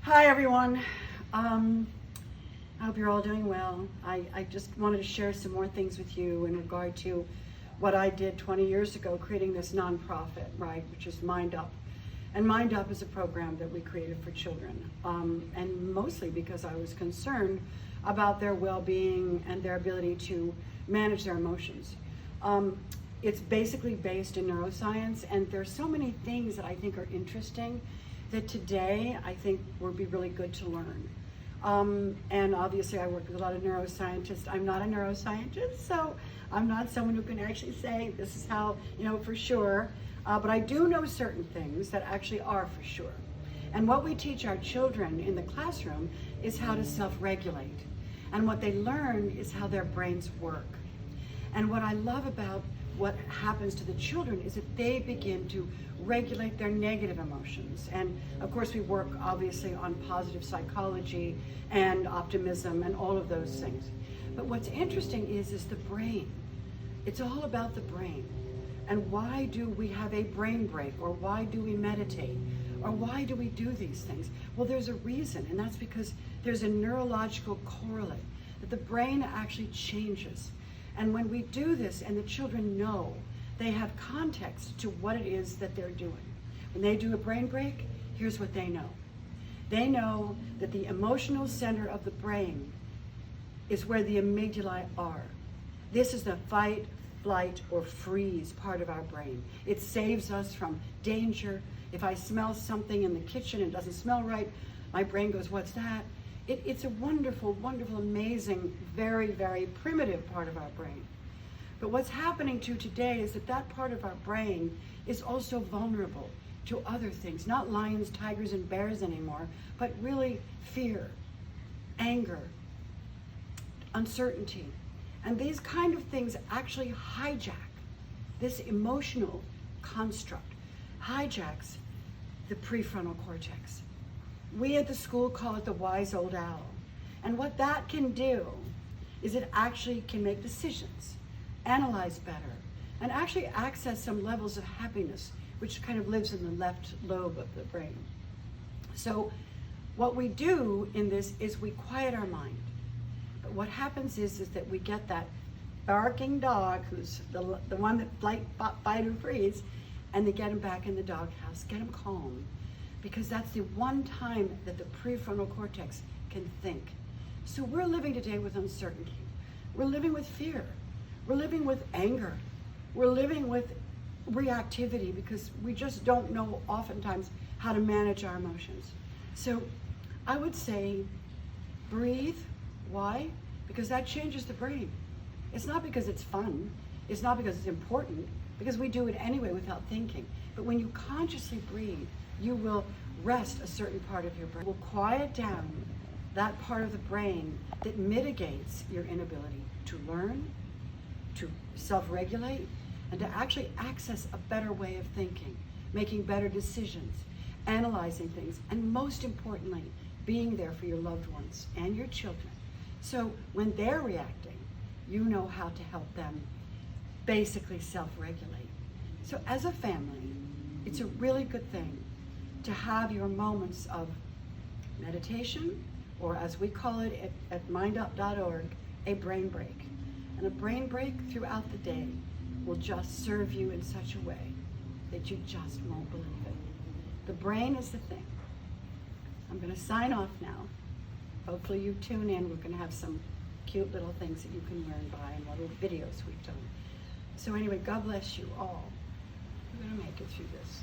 Hi everyone. I hope you're all doing well. I just wanted to share some more things with you in regard to what I did 20 years ago, creating this nonprofit, right, which is MindUP. And MindUP is a program that we created for children, and mostly because I was concerned about their well-being and their ability to manage their emotions. It's basically based in neuroscience, and there's so many things that I think are interesting that today I think would be really good to learn. And obviously I work with a lot of neuroscientists. I'm not a neuroscientist, so I'm not someone who can actually say this is how, for sure. But I do know certain things that actually are for sure. And what we teach our children in the classroom is how to self-regulate. And what they learn is how their brains work. And what I love about what happens to the children is that they begin to regulate their negative emotions. And of course we work obviously on positive psychology and optimism and all of those things. But what's interesting is the brain. It's all about the brain. And why do we have a brain break, or why do we meditate, or why do we do these things? Well, there's a reason, and that's because there's a neurological correlate that the brain actually changes. And when we do this and the children know, they have context to what it is that they're doing. When they do a brain break, here's what they know. They know that the emotional center of the brain is where the amygdalae are. This is the fight, flight, or freeze part of our brain. It saves us from danger. If I smell something in the kitchen and it doesn't smell right, my brain goes, what's that? It's a wonderful, wonderful, amazing, very, very primitive part of our brain. But what's happening today is that part of our brain is also vulnerable to other things, not lions, tigers, and bears anymore, but really fear, anger, uncertainty. And these kind of things actually hijack this emotional construct, hijacks the prefrontal cortex. We at the school call it the wise old owl. And what that can do is it actually can make decisions, analyze better, and actually access some levels of happiness, which kind of lives in the left lobe of the brain. So what we do in this is we quiet our mind. But what happens is that we get that barking dog, who's the one that bite or freeze, and they get him back in the doghouse, get him calm. Because that's the one time that the prefrontal cortex can think. So we're living today with uncertainty. We're living with fear. We're living with anger. We're living with reactivity because we just don't know oftentimes how to manage our emotions. So I would say breathe. Why? Because that changes the brain. It's not because it's fun. It's not because it's important, because we do it anyway without thinking. But when you consciously breathe, you will rest a certain part of your brain. It will quiet down that part of the brain that mitigates your inability to learn, to self-regulate, and to actually access a better way of thinking, making better decisions, analyzing things, and most importantly, being there for your loved ones and your children. So when they're reacting, you know how to help them basically self-regulate. So as a family, it's a really good thing to have your moments of meditation, or as we call it at mindup.org, a brain break. And a brain break throughout the day will just serve you in such a way that you just won't believe it. The brain is the thing. I'm going to sign off now. Hopefully you tune in. We're going to have some cute little things that you can learn by and little videos we've done. So anyway, God bless you all. We're going to make it through this.